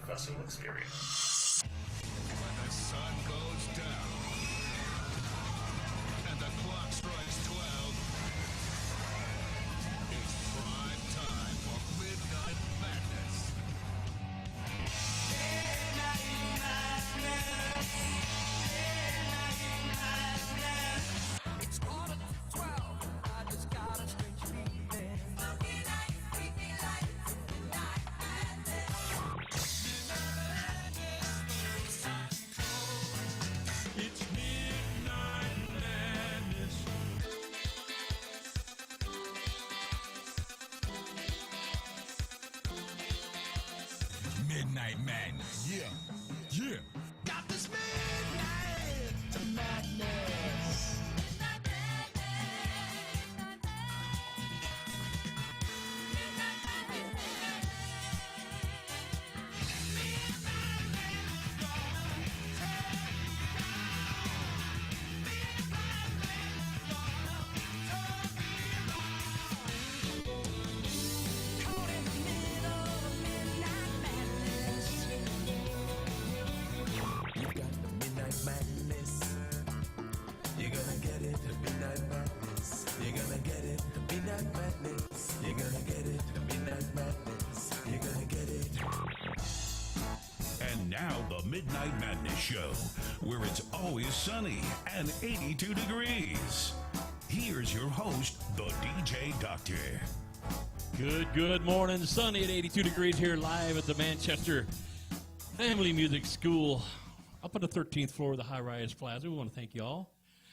professional experience. When the sun goes down and the clock strikes 12, it's prime time for Midnight Madness. Midnight Madness. It's quarter to 12. I just got a strange feeling. It's Midnight Madness. Midnight Madness. Yeah. Yeah. Got this Midnight Madness. Madness. You're gonna get it, Midnight Madness. You're gonna get it, Midnight Madness. You're gonna get it, Midnight Madness. You're gonna get it. And now the Midnight Madness Show, where it's always sunny and 82 degrees. Here's your host, the DJ Doctor. Good morning. Sunny at 82 degrees here live at the Manchester Family Music School up on the 13th floor of the High Rise Plaza. We want to thank you all.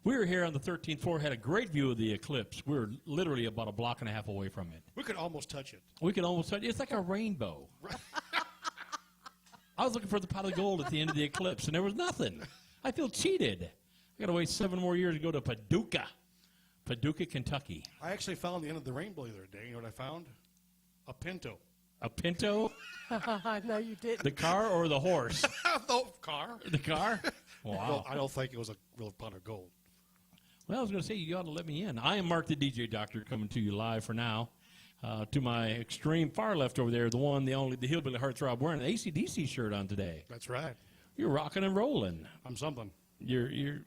We were here on the 13th floor, had a great view of the eclipse. We were literally about a block and a half away from it. We could almost touch it. We could almost touch it. It's like a rainbow. I was looking for the pot of gold at the end of the eclipse, and there was nothing. I feel cheated. I got to wait 7 more years to go to Paducah, Kentucky. I actually found the end of the rainbow the other day. You know what I found? A Pinto. A Pinto? No, you didn't. The car or the horse? The car. The car? Wow. Well, I don't think it was a real pot of gold. Well, I was going to say, you ought to let me in. I am Mark the DJ Doctor coming to you live for now. To my extreme far left over there, the one, the only, the Hillbilly Heartthrob wearing an AC/DC shirt on today. That's right. You're rocking and rolling. I'm something. You're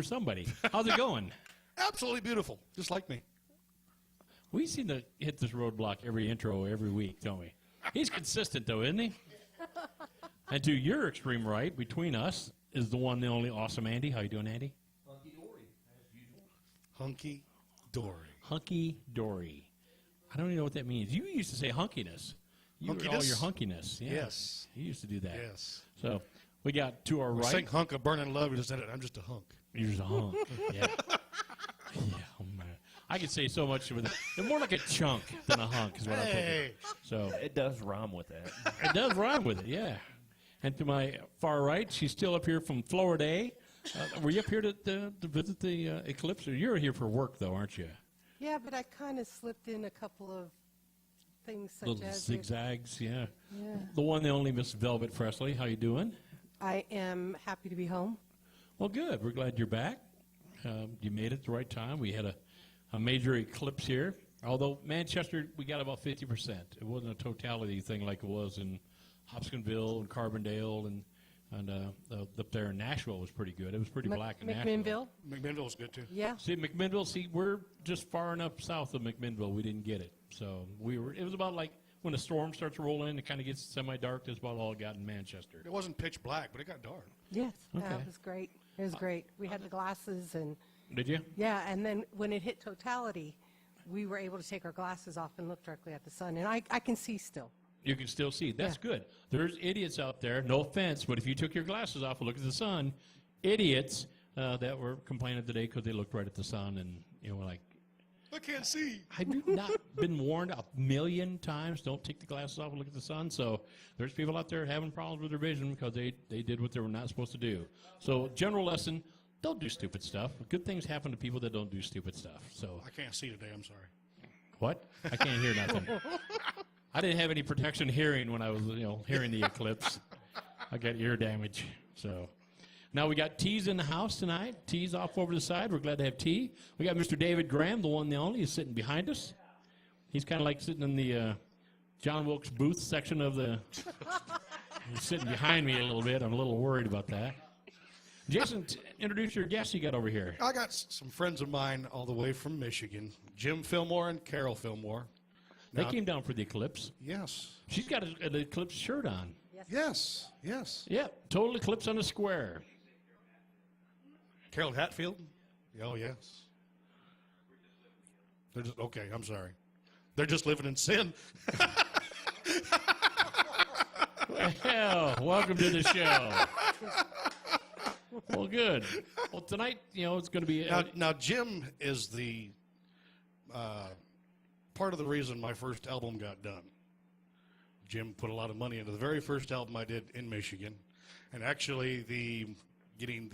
somebody. How's it going? Absolutely beautiful. Just like me. We seem to hit this roadblock every intro every week, don't we? He's consistent, though, isn't he? And to your extreme right, between us, is the one, the only awesome Andy. How you doing, Andy? Hunky Dory, as usual. Hunky Dory. Hunky Dory. I don't even know what that means. You used to say hunkiness. You were all your hunkiness. Yeah. Yes. You used to do that. Yes. So we got to our I right. sing hunk of burning love. You just said it. I'm just a hunk. You're just a hunk. Yeah. Yeah, oh man. I could say so much with it. It's more like a chunk than a hunk is what I'm thinking. So It does rhyme with that. it does rhyme with it, yeah. And to my far right, she's still up here from Florida. Were you up here to visit the eclipse? Or you're here for work, though, aren't you? Yeah, but I kind of slipped in a couple of things such Little as zigzags, yeah. Yeah. The one, the only Miss Velvet Presley. How you doing? I am happy to be home. Well, good. We're glad you're back. You made it at the right time. We had a major eclipse here. Although Manchester, we got about 50%. It wasn't a totality thing like it was in Hopkinsville and Carbondale and up there in Nashville was pretty good. It was pretty black in Nashville. McMinnville? McMinnville's good, too. Yeah. See, McMinnville, we're just far enough south of McMinnville. We didn't get it. So it was about like when a storm starts rolling in, it kind of gets semi-dark. That's about all it got in Manchester. It wasn't pitch black, but it got dark. Yes. Okay. Yeah, it was great. It was great. We had the glasses and, Did you? yeah, and then when it hit totality, we were able to take our glasses off and look directly at the sun. And I can see still. You can still see. That's Yeah. good. There's idiots out there, no offense, but if you took your glasses off and looked at the sun, idiots that were complaining today because they looked right at the sun and, were like, I can't see. have you not been warned a million times, don't take the glasses off and look at the sun? So there's people out there having problems with their vision because they did what they were not supposed to do. So general lesson, don't do stupid stuff. Good things happen to people that don't do stupid stuff. So I can't see today. I'm sorry. what? I can't hear nothing. I didn't have any protection hearing when I was, hearing the eclipse. I got ear damage. So now we got T's in the house tonight. T's off over the side. We're glad to have T. We got Mr. David Graham, the one, the only. He's sitting behind us. He's kind of like sitting in the John Wilkes Booth section of the He's sitting behind me a little bit. I'm a little worried about that. Jason, introduce your guests you got over here. I got some friends of mine all the way from Michigan, Jim Fillmore and Carol Fillmore. They Now- came down for the eclipse. Yes. She's got an eclipse shirt on. Yes. Yes. Yep, total eclipse on the square. Carol Hatfield? Oh, yes. They're just, okay, I'm sorry. They're just living in sin. Well, welcome to the show. Well, good. Well, tonight, it's going to be. Now, Jim is the part of the reason my first album got done. Jim put a lot of money into the very first album I did in Michigan, and actually getting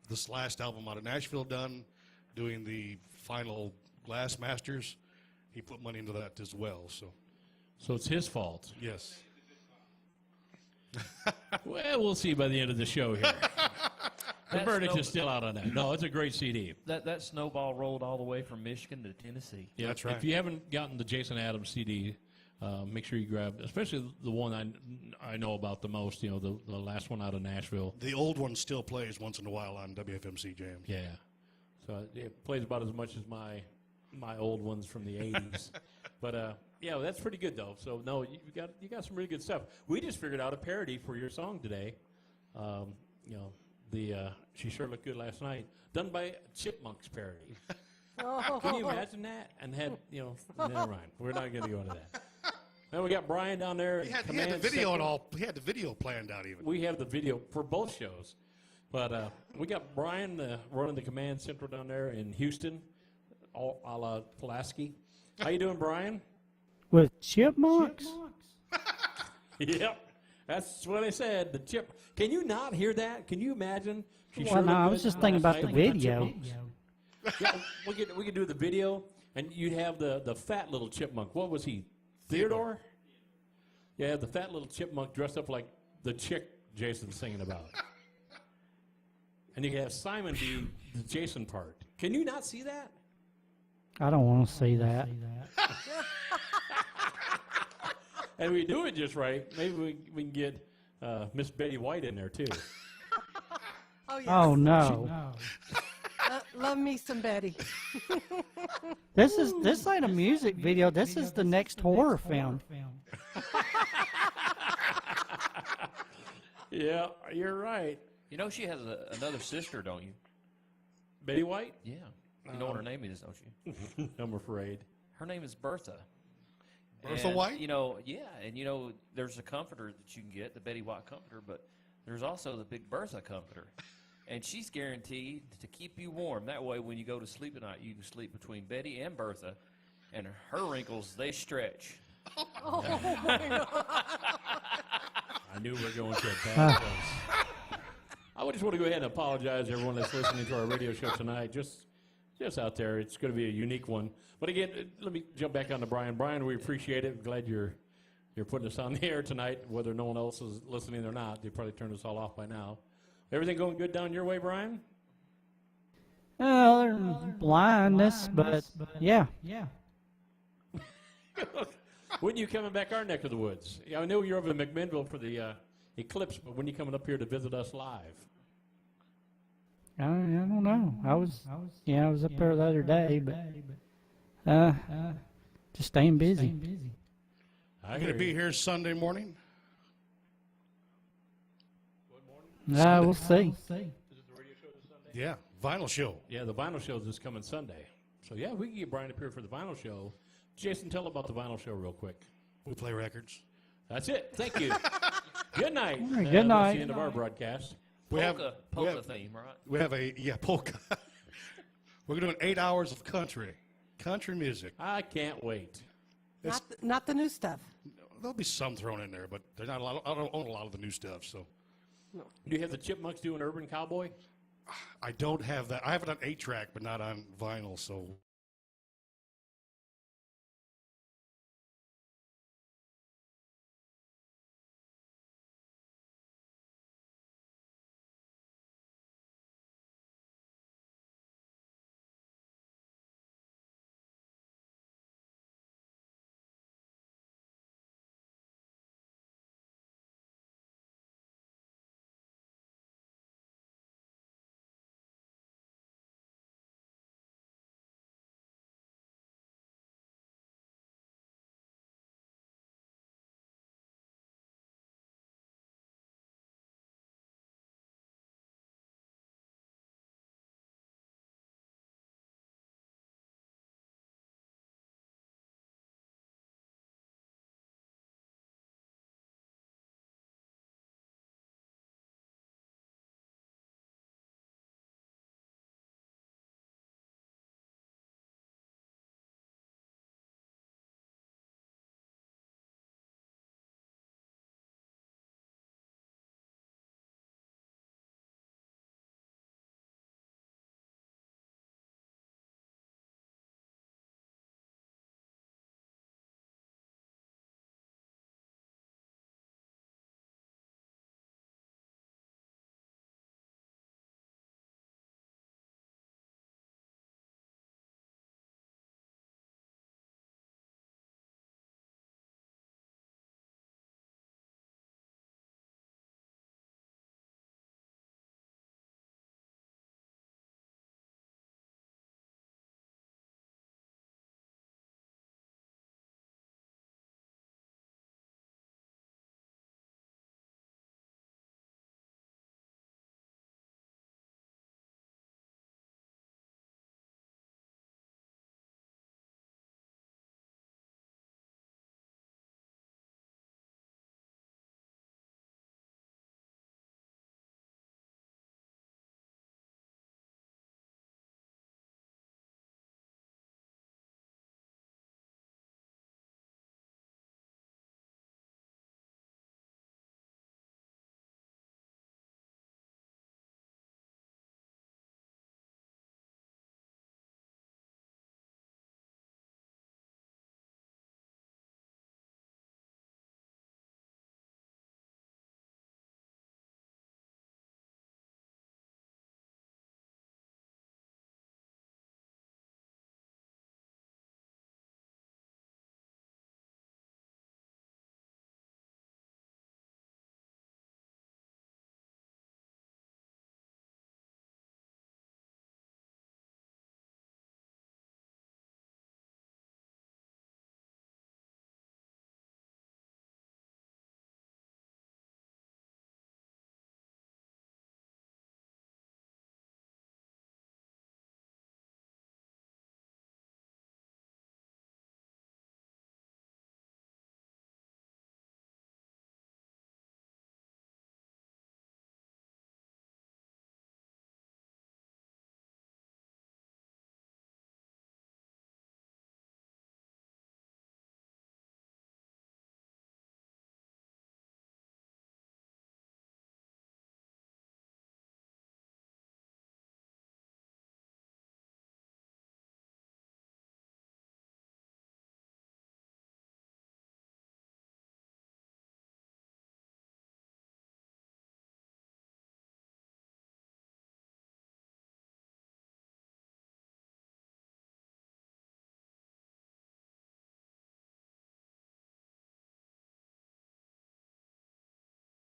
this last album out of Nashville done, doing the final Glass Masters, he put money into that as well. So it's his fault. Yes. Well, we'll see by the end of the show here. The That verdict snow- is still out on that. No, it's a great CD. That snowball rolled all the way from Michigan to Tennessee. Yeah, That's right. If you haven't gotten the Jason Adams CD, make sure you grab, especially the one I know about the most. The last one out of Nashville. The old one still plays once in a while on WFMC Jams. Yeah, so it plays about as much as my old ones from the '80s. But yeah, that's pretty good though. So no, you got some really good stuff. We just figured out a parody for your song today. She Sure Looked Good Last Night, done by Chipmunks parody. Can you imagine that? And had never mind. We're not going to go into that. Then we got Brian down there. He had the Command video and Center. all. He had the video planned out even. We have the video for both shows. But we got Brian running the command center down there in Houston, all a la Pulaski. How you doing, Brian? With chipmunks? Yep. That's what I said. The chip. Can you not hear that? Can you imagine? She Well, sure no, looked I good was just thinking last about the night with video. chipmunks. Yeah, we could do the video, and you'd have the fat little chipmunk. What was he? Theodore? Yeah, the fat little chipmunk dressed up like the chick Jason's singing about. And you could have Simon do the Jason part. Can you not see that? I don't want to see that. And we do it just right. Maybe we can get Miss Betty White in there too. Oh, yes. Oh, no. Love me some Betty. This ain't a music video. This is the next horror film. Yeah, you're right. You know she has another sister, don't you? Betty White? Yeah. You know what her name is, don't you? I'm afraid. Her name is Bertha. Bertha And, White? and there's a comforter that you can get, the Betty White comforter, but there's also the Big Bertha comforter. And she's guaranteed to keep you warm. That way, when you go to sleep at night, you can sleep between Betty and Bertha, and her wrinkles, they stretch. I knew we were going to a bad place. I just want to go ahead and apologize to everyone that's listening to our radio show tonight. Just out there, it's going to be a unique one. But again, let me jump back on to Brian. Brian, we appreciate it. Glad you're putting us on the air tonight, whether no one else is listening or not. They probably turned us all off by now. Everything going good down your way, Brian? There's blindness, but yeah. When are you coming back our neck of the woods? Yeah, I know you're over in McMinnville for the eclipse, but when are you coming up here to visit us live? I don't know. I was up there the other day, but just staying busy. I'm going to be here Sunday morning. We'll see. Yeah, vinyl show. Yeah, the vinyl show is this coming Sunday. So, yeah, we can get Brian up here for the vinyl show. Jason, tell about the vinyl show real quick. We play records. That's it. Thank you. Good night. right, good That's night. the end of our broadcast. Polka theme, right? We have polka. We're doing 8 hours of country music. I can't wait. Not the new stuff. There'll be some thrown in there, but they're not a lot. I don't own a lot of the new stuff, so Do you have the Chipmunks doing Urban Cowboy? I don't have that. I have it on 8-track, but not on vinyl. So